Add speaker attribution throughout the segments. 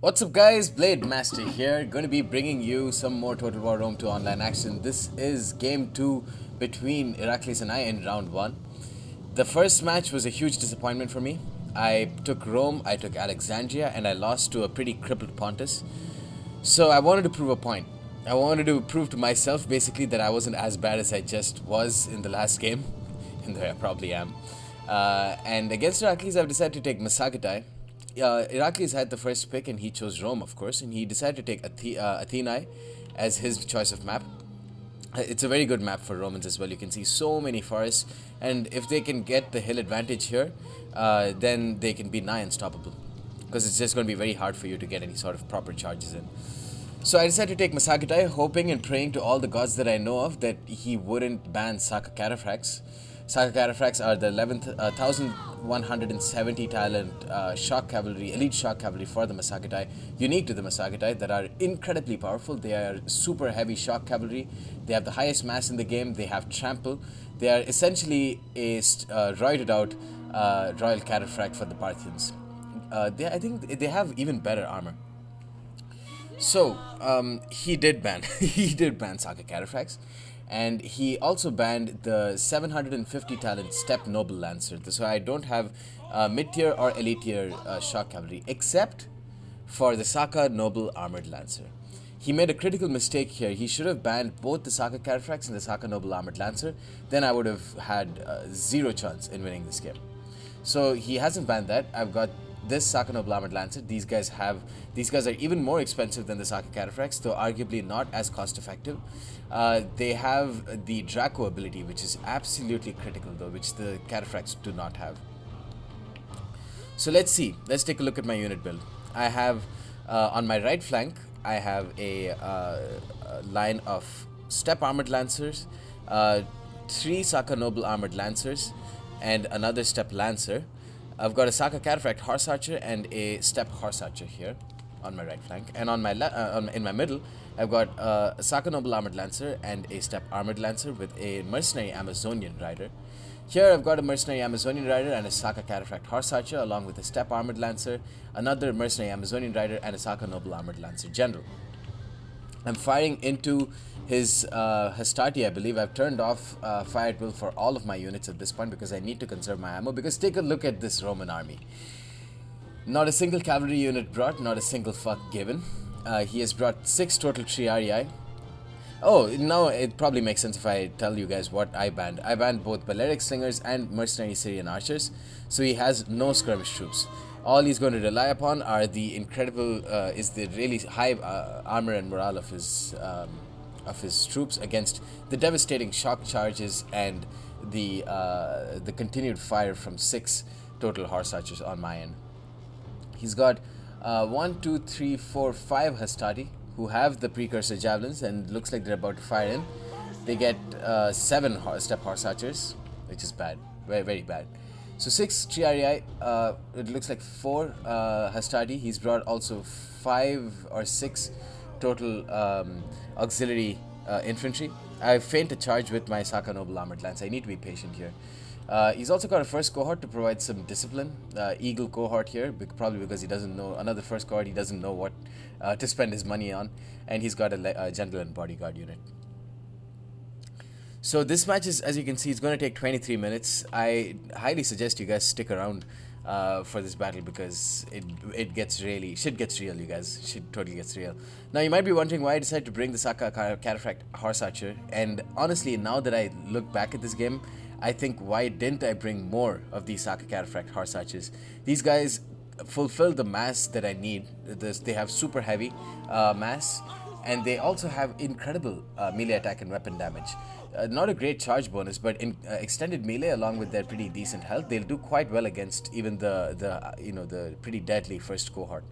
Speaker 1: What's up guys, Blademaster here, going to be bringing you some more Total War Rome 2 online action. This is game 2 between Iraklis and I in round 1. The first match was a huge disappointment for me. I took Rome, I took Alexandria, and I lost to a pretty crippled Pontus. So I wanted to prove a point. I wanted to prove to myself basically that I wasn't as bad as I just was in the last game. And there I probably am. And against Iraklis I've decided to take Massagetae. Iraklis had the first pick and he chose Rome, of course, and he decided to take Athenae as his choice of map. It's a very good map for Romans as well. You can see so many forests, and if they can get the hill advantage here, then they can be nigh unstoppable, because it's just going to be very hard for you to get any sort of proper charges in. So I decided to take Massagetae, hoping and praying to all the gods that I know of that he wouldn't ban Saka Cataphracts. Saka Cataphracts are the 1170 talent shock cavalry, elite shock cavalry for the Massagetae, unique to the Massagetae, that are incredibly powerful. They are super heavy shock cavalry. They have the highest mass in the game. They have trample. They are essentially a roided out royal cataphract for the Parthians. I think they have even better armor. So he did ban Saka Cataphracts. And he also banned the 750 talent Steppe Noble Lancer. So I don't have mid-tier or elite tier shock cavalry, except for the Saka Noble Armored Lancer. He made a critical mistake here. He should have banned both the Saka Cataphracts and the Saka Noble Armored Lancer. Then I would have had zero chance in winning this game. So he hasn't banned that. I've got this Saka Noble Armored Lancer. These guys are even more expensive than the Saka Cataphracts, though arguably not as cost effective. They have the Draco ability, which is absolutely critical though, which the Cataphracts do not have. So let's take a look at my unit build. I have on my right flank I have a line of Steppe Armored Lancers, 3 Saka Noble Armored Lancers, and another Steppe Lancer. I've got a Saka Cataphract Horse Archer and a Steppe Horse Archer here on my right flank, and on my in my middle I've got a Saka Noble Armored Lancer and a Steppe Armored Lancer with a Mercenary Amazonian Rider. Here I've got a Mercenary Amazonian Rider and a Saka Cataphract Horse Archer, along with a Steppe Armored Lancer, another Mercenary Amazonian Rider, and a Saka Noble Armored Lancer General. I'm firing into his Hastati, I believe. I've turned off fire at will for all of my units at this point because I need to conserve my ammo. Because take a look at this Roman army. Not a single cavalry unit brought, not a single fuck given. He has brought 6 total Triarii. Oh, now it probably makes sense if I tell you guys what I banned. I banned both Balearic Slingers and mercenary Syrian archers, so he has no skirmish troops. All he's going to rely upon are the really high armor and morale of his troops against the devastating shock charges and the continued fire from 6 total horse archers on my end. He's got 1, 2, 3, 4, 5 Hastati who have the precursor javelins, and looks like they're about to fire in. They get 7 Steppe horse archers, which is bad, very very bad. So 6 Triarii, it looks like 4 Hastati. He's brought also 5 or 6 total auxiliary infantry. I faint a charge with my Saka Noble Armored Lance. I need to be patient here. He's also got a first cohort to provide some discipline. Eagle cohort here, probably because he doesn't know, another first cohort, he doesn't know what to spend his money on. And he's got a general and bodyguard unit. So this match is, as you can see, it's going to take 23 minutes. I highly suggest you guys stick around for this battle, because shit gets real, you guys. Shit totally gets real. Now you might be wondering why I decided to bring the Saka Cataphract Horse Archer, and honestly, now that I look back at this game, I think, why didn't I bring more of these Saka Cataphract Horse Archers? These guys fulfill the mass that I need. They have super heavy mass, and they also have incredible melee attack and weapon damage. Not a great charge bonus, but in extended melee, along with their pretty decent health, they'll do quite well against even the pretty deadly first cohort.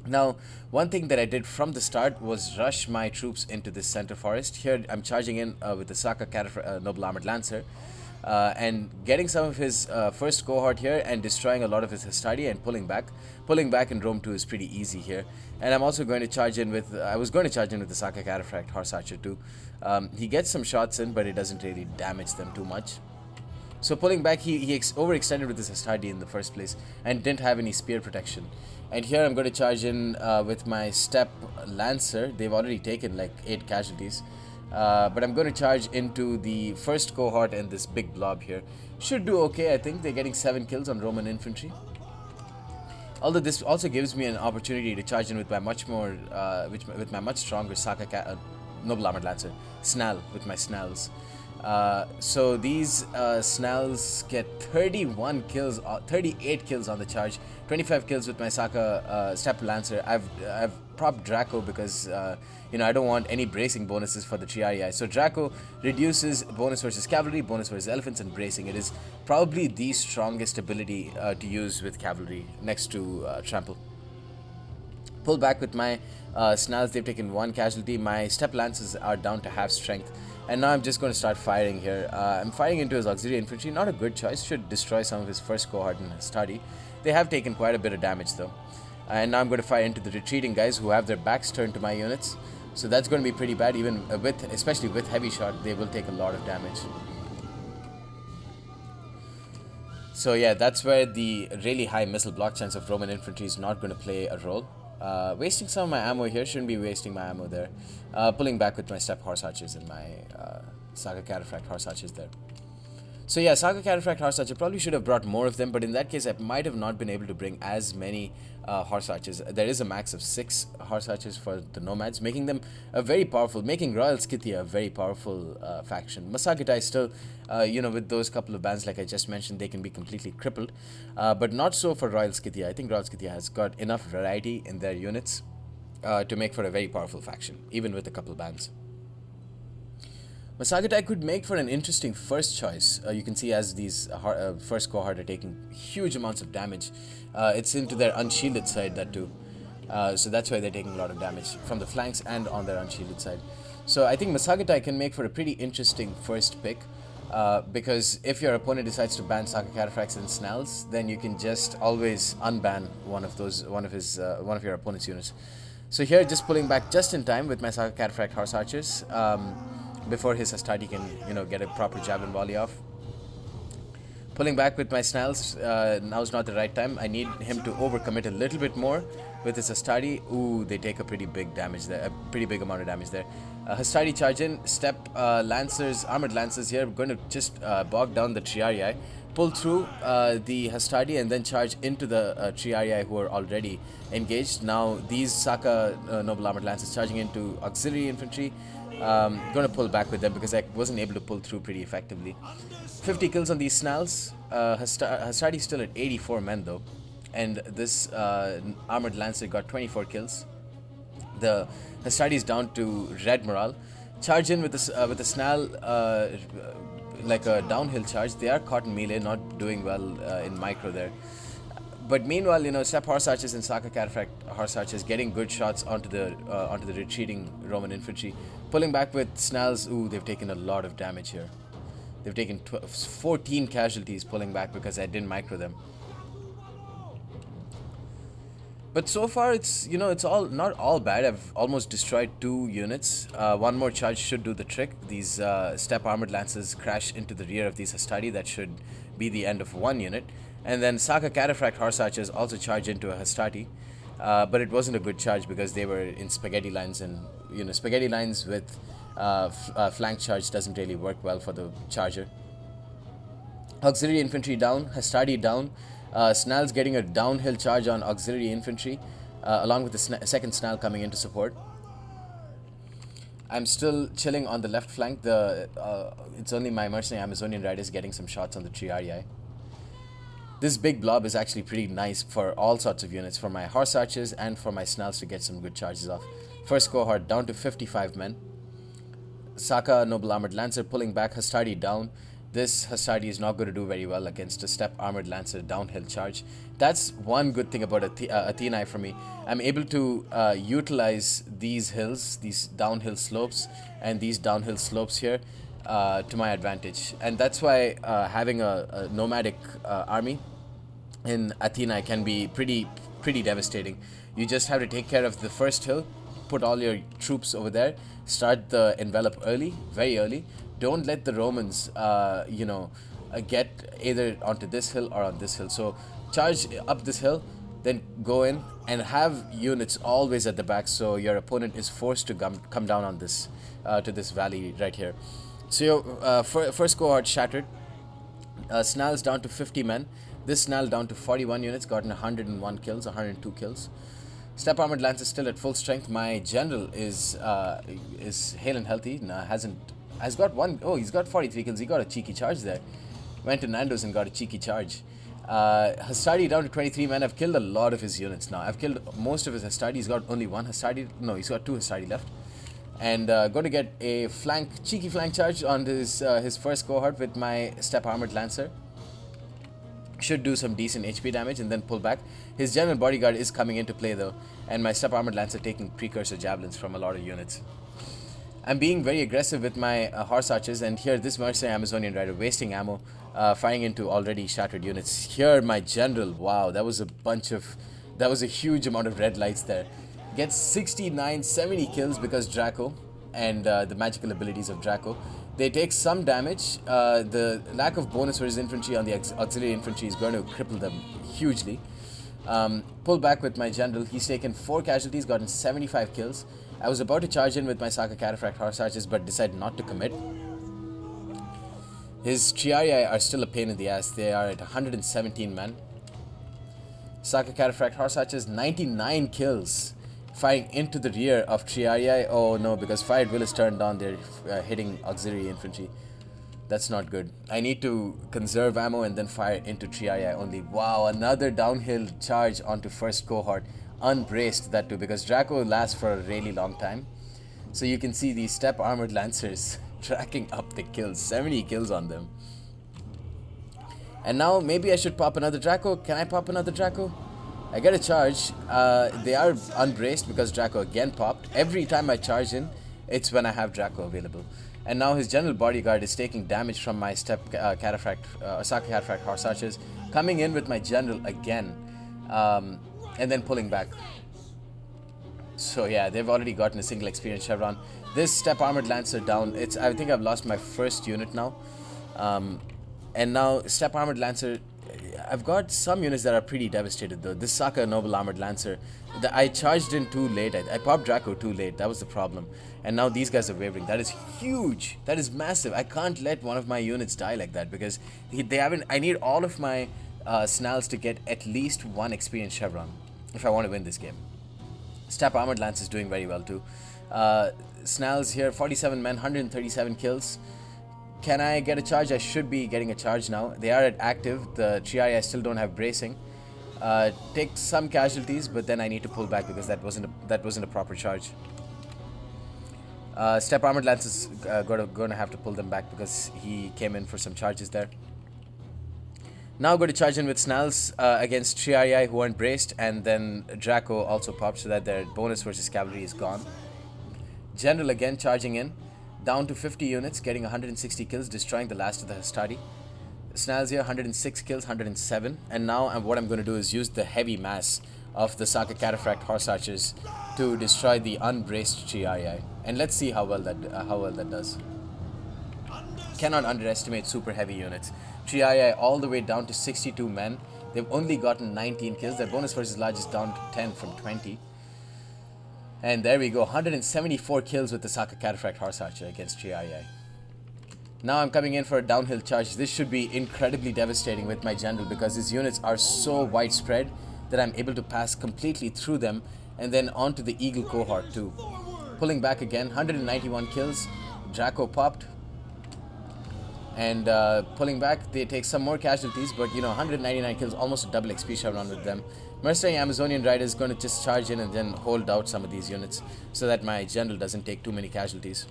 Speaker 1: Now, one thing that I did from the start was rush my troops into this center forest. Here I'm charging in with the Saka Noble Armored Lancer, and getting some of his first cohort here and destroying a lot of his Hastati and pulling back. Pulling back in Rome 2 is pretty easy here. And I'm also going to charge in with, I was going to charge in with the Saka Cataphract Horse Archer too. He gets some shots in, but it doesn't really damage them too much. So pulling back, he overextended with his Astardi in the first place and didn't have any spear protection. And here I'm going to charge in with my Steppe Lancer. They've already taken like 8 casualties. But I'm going to charge into the first cohort and this big blob here. Should do okay, I think. They're getting 7 kills on Roman infantry. Although this also gives me an opportunity to charge in with my much more, with my much stronger Saka Noble Armored Lancer, Snell, with my Snells. So these Snells get 31 kills, 38 kills on the charge, 25 kills with my Saka Steppe Lancer. I've propped Draco because I don't want any bracing bonuses for the Triarii. So Draco reduces bonus versus cavalry, bonus versus elephants, and bracing. It is probably the strongest ability to use with cavalry next to trample. Pull back with my Snells. They've taken 1 casualty. My Steppe Lancers are down to half strength. And now I'm just going to start firing here. I'm firing into his auxiliary infantry. Not a good choice. Should destroy some of his first cohort and Astardi. They have taken quite a bit of damage though. And now I'm going to fire into the retreating guys who have their backs turned to my units. So that's going to be pretty bad. Even especially with heavy shot, they will take a lot of damage. So yeah, that's where the really high missile block chance of Roman infantry is not going to play a role. Wasting some of my ammo here, shouldn't be wasting my ammo there. Pulling back with my Steppe Horse Archers and my Saka Cataphract Horse Archers there. So yeah, Saka Cataphract Horse Archer, probably should have brought more of them, but in that case I might have not been able to bring as many Horse Archers. There is a max of 6 Horse Archers for the Nomads, making them making Royal Scythia a very powerful faction. Massagetae still, with those couple of bands like I just mentioned, they can be completely crippled, but not so for Royal Scythia. I think Royal Scythia has got enough variety in their units to make for a very powerful faction, even with a couple of bands. Massagetae could make for an interesting first choice. You can see as these first cohort are taking huge amounts of damage. It's into their unshielded side, that too. So that's why they're taking a lot of damage from the flanks and on their unshielded side. So I think Massagetae can make for a pretty interesting first pick. Because if your opponent decides to ban Saka Cataphracts and Snells, then you can just always unban one of your opponent's units. So here, just pulling back just in time with my Saka Cataphract Horse Archers. Before his Astardi can, get a proper jab and volley off. Pulling back with my Snells, now's not the right time. I need him to overcommit a little bit more with his Astardi. Ooh, they take a pretty big damage there, a pretty big amount of damage there. Astardi charge in, Steppe Lancers, Armored Lancers here, going to just bog down the Triarii, pull through the Astardi and then charge into the Triarii who are already engaged. Now these Saka Noble Armored Lancers charging into auxiliary infantry. Going to pull back with them because I wasn't able to pull through pretty effectively. 50 kills on these Snells. Astardi still at 84 men though, and this Armored Lancer got 24 kills. The Astardi is down to red morale. Charge in with the Snell, like a downhill charge. They are caught in melee, not doing well in micro there. But meanwhile, Steppe Horse Archers and Saka Cataphract Horse Archers getting good shots onto the retreating Roman infantry. Pulling back with Snells, ooh, they've taken a lot of damage here. They've taken 14 casualties pulling back because I didn't micro them. But so far, it's all not all bad. I've almost destroyed 2 units. One more charge should do the trick. These Steppe Armored Lancers crash into the rear of these Astardi. That should be the end of 1 unit. And then Saka Cataphract Horse Archers also charge into a Astardi. But it wasn't a good charge because they were in spaghetti lines, and spaghetti lines with flank charge doesn't really work well for the charger. Auxiliary infantry down, Astardi down. Snell's getting a downhill charge on auxiliary infantry, along with the second Snell coming in to support. I'm still chilling on the left flank. It's only my mercenary Amazonian riders getting some shots on the Triarii. This big blob is actually pretty nice for all sorts of units, for my Horse Archers and for my Snells to get some good charges off. First cohort down to 55 men. Saka Noble Armored Lancer pulling back, Astardi down. This Astardi is not going to do very well against a Steppe Armored Lancer downhill charge. That's one good thing about Athenae for me. I'm able to utilize these hills, these downhill slopes, and these downhill slopes here to my advantage. And that's why having a nomadic army in Athenae can be pretty devastating. You just have to take care of the first hill, put all your troops over there, start the envelop early, very early. Don't let the Romans, get either onto this hill or on this hill. So charge up this hill, then go in and have units always at the back, so your opponent is forced to come down on this to this valley right here. So your first cohort shattered. Snarl's down to 50 men. This Snarl down to 41 units, gotten 101 kills, 102 kills. Steppe Armored Lance is still at full strength. My general is hale and healthy. Has got one. Oh, he's got 43 kills. He got a cheeky charge there. Went to Nando's and got a cheeky charge. Hastadi down to 23 men. I've killed a lot of his units now. I've killed most of his Hastadi. He's got only one Hastadi. No, he's got two Hastadi left. And going to get a cheeky flank charge on his first cohort with my Steppe Armored Lancer. Should do some decent HP damage and then pull back. His general bodyguard is coming into play though, and my Steppe Armored Lancer taking precursor javelins from a lot of units. I'm being very aggressive with my horse archers, and here this mercenary Amazonian rider wasting ammo, firing into already shattered units. Here my general, wow, that was a huge amount of red lights there. Gets 69, 70 kills because Draco and the magical abilities of Draco. They take some damage. The lack of bonus for his infantry on the auxiliary infantry is going to cripple them hugely. Pull back with my general. He's taken 4 casualties, gotten 75 kills. I was about to charge in with my Saka Cataphract horse archers, but decided not to commit. His Triarii are still a pain in the ass. They are at 117 men. Saka Cataphract horse archers, 99 kills. Firing into the rear of Triarii. Oh no, because fired will is turned on. They're hitting auxiliary infantry. That's not good. I need to conserve ammo and then fire into Triarii only. Wow, another downhill charge onto first cohort. Unbraced, that too, because Draco lasts for a really long time. So you can see these Steppe Armored Lancers tracking up the kills. 70 kills on them. And now maybe I should pop another Draco. Can I pop another Draco? I get a charge. They are unbraced because Draco again popped. Every time I charge in, it's when I have Draco available. And now his general bodyguard is taking damage from my Steppe Saka Cataphract horse archers, coming in with my general again, and then pulling back. So yeah, they've already gotten a single experience chevron. This Steppe Armored Lancer down. I think I've lost my first unit now. And now Steppe Armored Lancer, I've got some units that are pretty devastated though. This Saka Noble Armored Lancer, I charged in too late. I popped Draco too late. That was the problem. And now these guys are wavering. That is huge. That is massive. I can't let one of my units die like that because they haven't. I need all of my Snarls to get at least 1 experience chevron if I want to win this game. Steppe Armored Lance is doing very well too. Snarls here, 47 men, 137 kills. Can I get a charge? I should be getting a charge now. They are at active. The Triarii still don't have bracing. Take some casualties, but then I need to pull back because that wasn't a proper charge. Steppe Armored Lance is going to have to pull them back because he came in for some charges there. Now going to charge in with Snarls against Triarii who aren't braced, and then Draco also popped so that their bonus versus cavalry is gone. General again charging in. Down to 50 units, getting 160 kills, destroying the last of the Hastadi. Snarls here, 106 kills, 107. And now what I'm going to do is use the heavy mass of the Saka Cataphract horse archers to destroy the unbraced Triarii. And let's see how well that does. Cannot underestimate super heavy units. Triarii all the way down to 62 men. They've only gotten 19 kills. Their bonus versus large is down to 10 from 20. And there we go, 174 kills with the Saka Cataphract horse archer against Triarii. Now I'm coming in for a downhill charge. This should be incredibly devastating with my general because his units are so widespread that I'm able to pass completely through them and then onto the Eagle cohort too. Pulling back again, 191 kills. Draco popped. And pulling back, they take some more casualties, but 199 kills, almost a double XP chevron with them. Mercenary Amazonian Rider is going to just charge in and then hold out some of these units so that my general doesn't take too many casualties.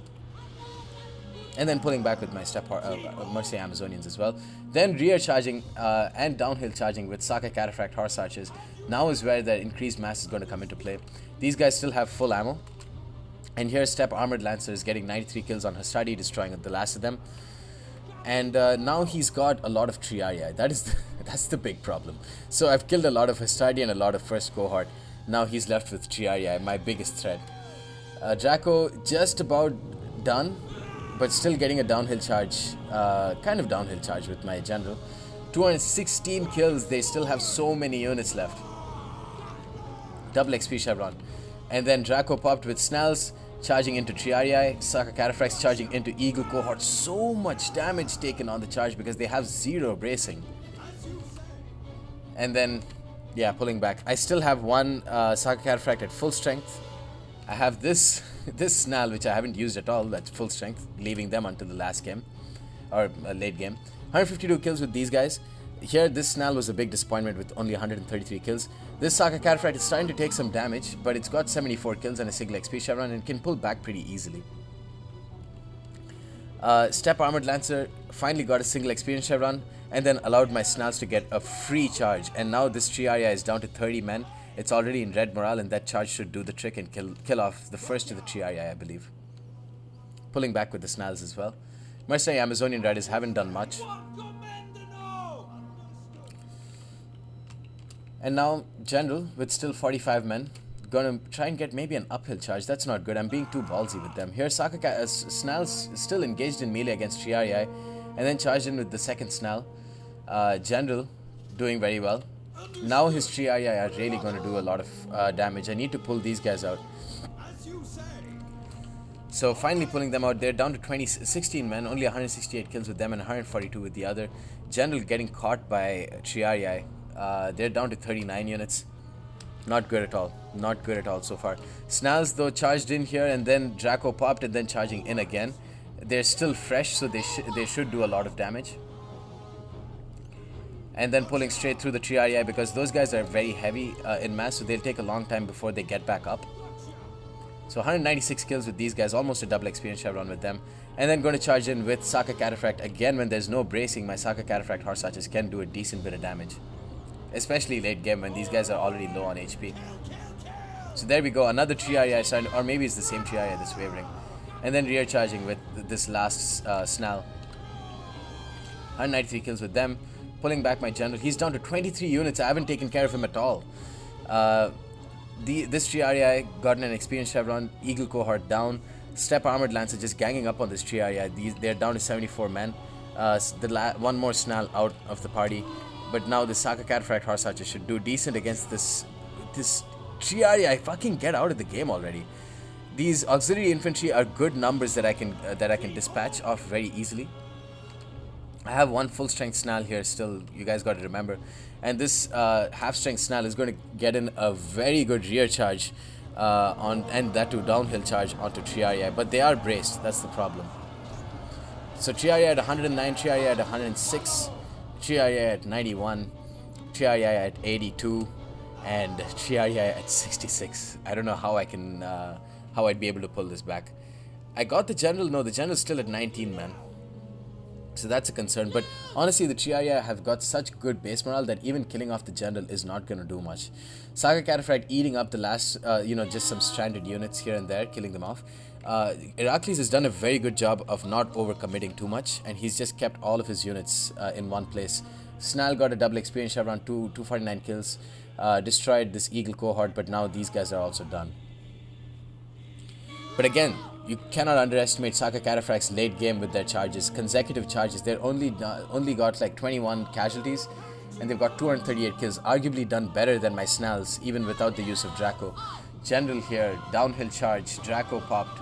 Speaker 1: And then pulling back with my Mercenary Amazonians as well. Then rear charging and downhill charging with Saka Cataphract horse archers. Now is where the increased mass is going to come into play. These guys still have full ammo. And here Steppe Armored Lancer is getting 93 kills on Hastadi, destroying the last of them. And now he's got a lot of Triarii. That's the big problem. So I've killed a lot of Hastadi and a lot of first cohort. Now he's left with Triarii, my biggest threat. Draco just about done. but still getting a downhill charge, kind of downhill charge with my general. 216 kills, they still have so many units left. Double XP chevron. And then Draco popped with Snarls, charging into Triarii, Saka Cataphracts charging into Eagle Cohort. So much damage taken on the charge because they have 0 bracing. And then, yeah, pulling back. I still have one Saka Cataphract at full strength. I have this Snarl, which I haven't used at all, that's full strength, leaving them until the last game, or late game. 152 kills with these guys. Here, this Snarl was a big disappointment with only 133 kills. This Saka Cataphract is starting to take some damage, but it's got 74 kills and a single XP chevron and can pull back pretty easily. Steppe Armored Lancer finally got a single experience chevron and then allowed my Snarls to get a free charge. And now this Triarii is down to 30 men. It's already in red morale, and that charge should do the trick and kill off the first of the Triarii, I believe. Pulling back with the Snarls as well. Mercenary Amazonian Riders haven't done much. And now General with still 45 men. Gonna try and get maybe an uphill charge. That's not good. I'm being too ballsy with them. Here Saka Snarls still engaged in melee against Triarii, and then charged in with the second Snarl. General doing very well. Now his Triarii are really going to do a lot of damage. I need to pull these guys out. So finally pulling them out. They're down to 16 men, only 168 kills with them and 142 with the other. General getting caught by Triarii. They're down to 39 units. Not good at all. Not good at all so far. Snarls though charged in here, and then Draco popped and then charging in again. They're still fresh, so they should do a lot of damage. And then pulling straight through the Triarii because those guys are very heavy in mass, so they'll take a long time before they get back up. So 196 kills with these guys, almost a double experience chevron with them. And then going to charge in with Saka Cataphract. Again, when there's no bracing, my Saka Cataphract horse archers can do a decent bit of damage. Especially late game when these guys are already low on HP. So there we go, another Triarii, or maybe it's the same Triarii that's wavering. And then rear charging with this last Snarl. 193 kills with them. Pulling back my general. He's down to 23 units. I haven't taken care of him at all. This Triarii gotten an experience chevron. Eagle Cohort down. Steppe Armored Lancer just ganging up on this Triarii. They're down to 74 men. One more Snarl out of the party. But now the Saka Cataphract horse archer should do decent against this Triarii. Fucking get out of the game already. These auxiliary infantry are good numbers that I can dispatch off very easily. I have one full strength Snarl here still, you guys got to remember. And this half strength Snarl is going to get in a very good rear charge and that too downhill charge onto Triarii. But they are braced, that's the problem. So Triarii at 109, Triarii at 106, Triarii at 91, Triarii at 82, and Triarii at 66. I don't know how how I'd be able to pull this back. I got the general, no, the general's still at 19 man. So that's a concern, but honestly the Triarii have got such good base morale that even killing off the general is not going to do much. Saka Cataphracts eating up the last, just some stranded units here and there, killing them off. Iraklis has done a very good job of not overcommitting too much, and he's just kept all of his units in one place. Snarl got a double experience chevron, 249 kills, destroyed this Eagle Cohort, but now these guys are also done. But again, you cannot underestimate Saka Cataphracts' late game with their charges, consecutive charges. They're only got like 21 casualties, and they've got 238 kills, arguably done better than my Snarls, even without the use of Draco. General here, downhill charge, Draco popped.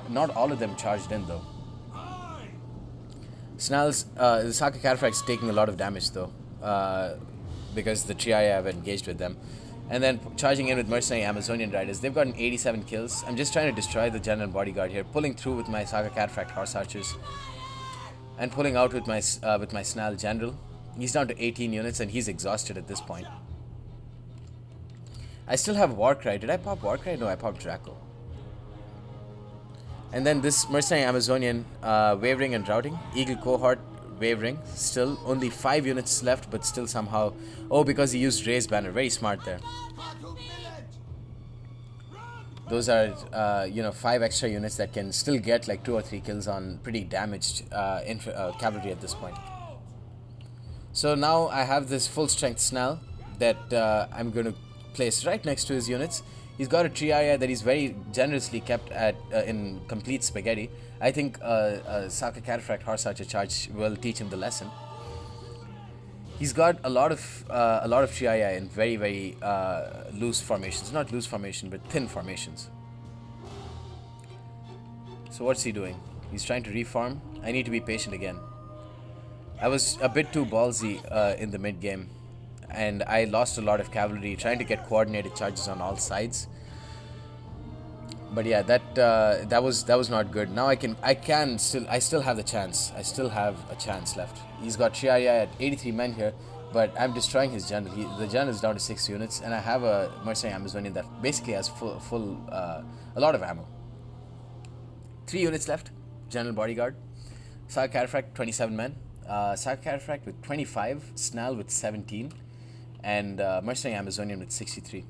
Speaker 1: Not all of them charged in though. Snarls, the Saka Cataphracts taking a lot of damage though, because the Triarii have engaged with them. And then charging in with Mercenary Amazonian Riders. They've gotten 87 kills. I'm just trying to destroy the General Bodyguard here. Pulling through with my Saka Cataphract Horse Archers. And pulling out with my Snarl General. He's down to 18 units and he's exhausted at this point. I still have Warcry. Did I pop Warcry? No, I popped Draco. And then this Mercenary Amazonian wavering and routing. Eagle Cohort wavering. Still only 5 units left, but still somehow... Oh, because he used Ray's Banner. Very smart there. Those are, 5 extra units that can still get like 2 or 3 kills on pretty damaged cavalry at this point. So now I have this full strength Snarl that I'm going to place right next to his units. He's got a triaria that he's very generously kept at in complete spaghetti. I think Saka Cataphract Horse Archer charge will teach him the lesson. He's got a lot of triaria in very loose formations, not loose formation but thin formations. So what's he doing? He's trying to reform. I need to be patient again. I was a bit too ballsy in the mid game, and I lost a lot of cavalry trying to get coordinated charges on all sides. But yeah, that was not good. Now I still have the chance. I still have a chance left. He's got triaria at 83 men here, but I'm destroying his general. The general is down to 6 units, and I have a mercenary Amazonian that basically has a lot of ammo. 3 units left. General bodyguard. Saka Cataphract 27 men. Saka Cataphract with 25. Snarl with 17. And mercenary Amazonian with 63.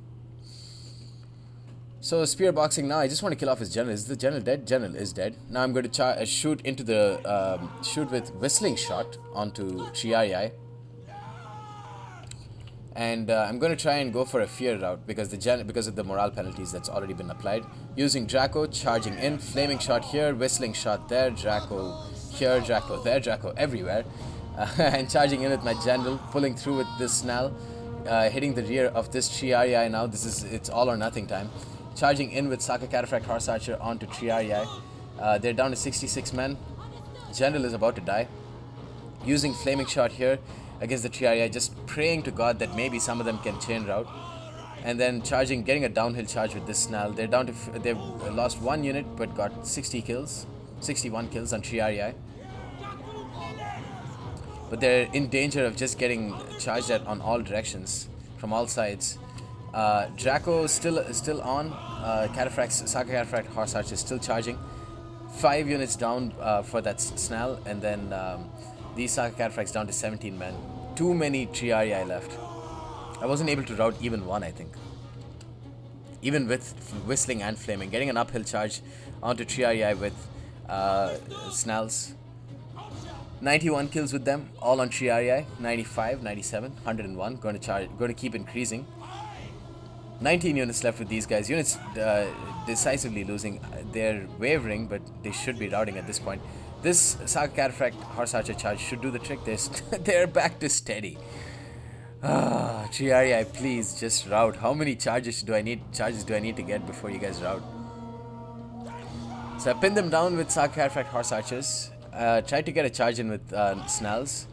Speaker 1: So spear boxing now. I just want to kill off his general. Is the general dead? General is dead. Now I'm going to shoot into the shoot with whistling shot onto triarii. And I'm going to try and go for a fear route because of the morale penalties that's already been applied. Using Draco, charging in, flaming shot here, whistling shot there, Draco here, Draco there, Draco everywhere. And charging in with my general, pulling through with this Snarl, hitting the rear of this triarii now. It's all or nothing time. Charging in with Saka Cataphract Horse Archer onto triarii. They're down to 66 men. General is about to die. Using flaming shot here against the triarii, just praying to God that maybe some of them can chain route, and then charging, getting a downhill charge with this Snarl. They've lost 1 unit but got 61 kills on triarii, but they're in danger of just getting charged at on all directions from all sides. Draco still on. Saka Cataphract Horse Archer is still charging. 5 units down for that Snarl, and then these Saka Cataphracts down to 17 men. Too many triarii left. I wasn't able to route even one, I think. Even with whistling and flaming. Getting an uphill charge onto triarii with Snarls. 91 kills with them, all on triarii. 95, 97, 101. Going to keep increasing. 19 units left with these guys. Units decisively losing. They're wavering, but they should be routing at this point. This Saka Cataphract Horse Archer charge should do the trick. They're back to steady. Triarii, please just route. How many charges do I need to get before you guys route? So I pinned them down with Saka Cataphract Horse Archers. Tried to get a charge in with Snarls.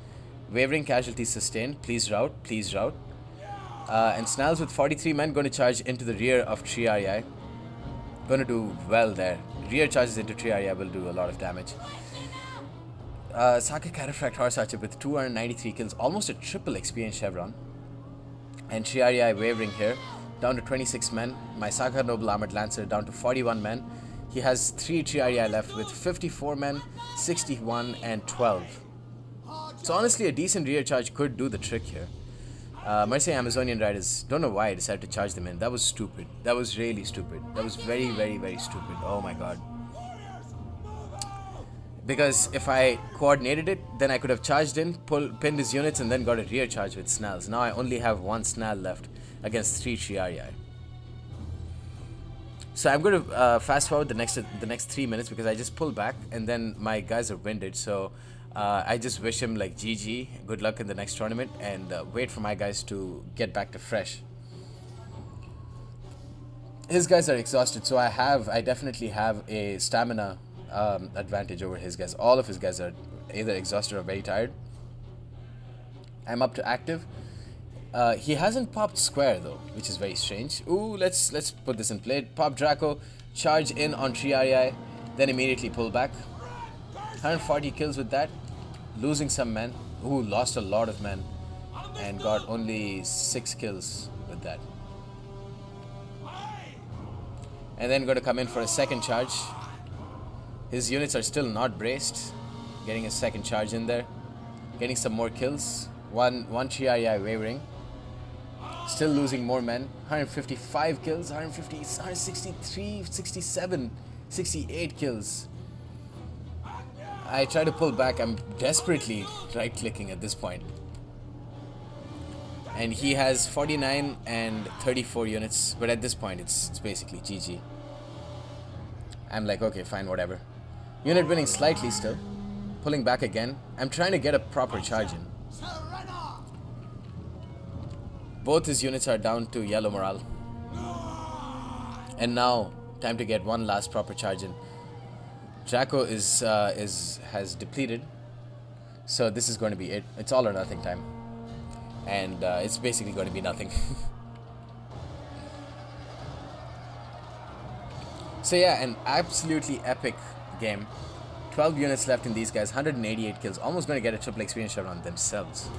Speaker 1: Wavering casualties sustained. Please route. Please route. And Snarls with 43 men going to charge into the rear of triarii. Going to do well there. Rear charges into triarii will do a lot of damage. Saka Cataphract Horse Archer with 293 kills, almost a triple experience chevron. And triarii wavering here, down to 26 men. My Saka Noble Armored Lancer down to 41 men. He has 3 triarii left with 54 men, 61 and 12. So honestly, a decent rear charge could do the trick here. Mercenary Amazonian Riders, don't know why I decided to charge them in. That was stupid. That was really stupid. That was very stupid. Oh my god. Because if I coordinated it, then I could have charged in, pinned his units, and then got a rear charge with Snarls. Now I only have 1 Snarl left against 3 triarii. So I'm going to fast forward the next 3 minutes because I just pulled back, and then my guys are winded. So I just wish him like GG, good luck in the next tournament, and wait for my guys to get back to fresh. His guys are exhausted, so I definitely have a stamina advantage over his guys. All of his guys are either exhausted or very tired. I'm up to active. He hasn't popped square though, which is very strange. Ooh, let's put this in play. Pop Draco, charge in on triarii, then immediately pull back. 140 kills with that. Losing some men. Ooh, lost a lot of men and got only 6 kills with that. And then going to come in for a second charge. His units are still not braced. Getting a second charge in there. Getting some more kills. One triarii wavering. Still losing more men. 155 kills. 163, 67, 68 kills. I try to pull back. I'm desperately right-clicking at this point. And he has 49 and 34 units, but at this point it's basically GG. I'm like, okay, fine, whatever. Unit winning slightly still. Pulling back again. I'm trying to get a proper charge in. Both his units are down to yellow morale. And now, time to get one last proper charge in. Draco has depleted. So this is going to be it. It's all or nothing time. And it's basically going to be nothing. So yeah, an absolutely epic game. 12 units left in these guys, 188 kills. Almost going to get a triple experience shot on themselves.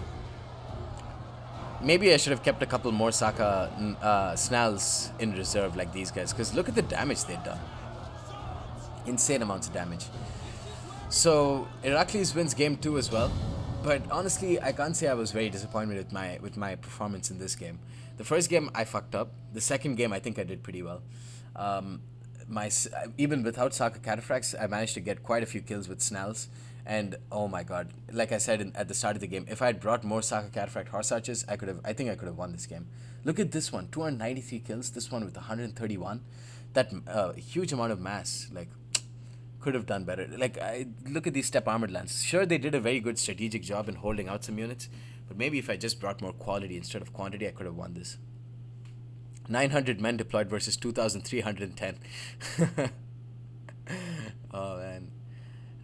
Speaker 1: Maybe I should have kept a couple more Saka Snalls in reserve like these guys. Because look at the damage they've done. Insane amounts of damage. So Iraklis wins game 2 as well. But honestly, I can't say I was very disappointed with my performance in this game. The first game I fucked up. The second game I think I did pretty well. Even without Saka Cataphracts, I managed to get quite a few kills with Snalls. And oh my god, like I said at the start of the game, if I had brought more Saka Cataphract horse archers, I think I could have won this game. Look at this one, 293 kills. This one with 131. That huge amount of mass, like, could have done better. Like, look at these Steppe armored lances. Sure, they did a very good strategic job in holding out some units, but maybe if I just brought more quality instead of quantity, I could have won this. 900 men deployed versus 2,310. Oh man,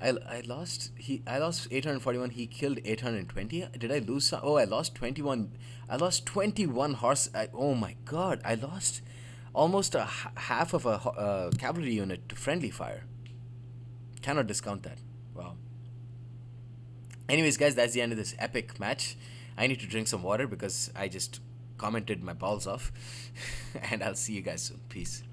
Speaker 1: I lost 841. He killed 820. Did I lose some? Oh, I lost 21. I lost 21 horse. Oh my god, I lost almost a half of a cavalry unit to friendly fire. Cannot discount that. Wow. Anyways, guys, that's the end of this epic match. I need to drink some water because I just commented my balls off. And I'll see you guys soon. Peace.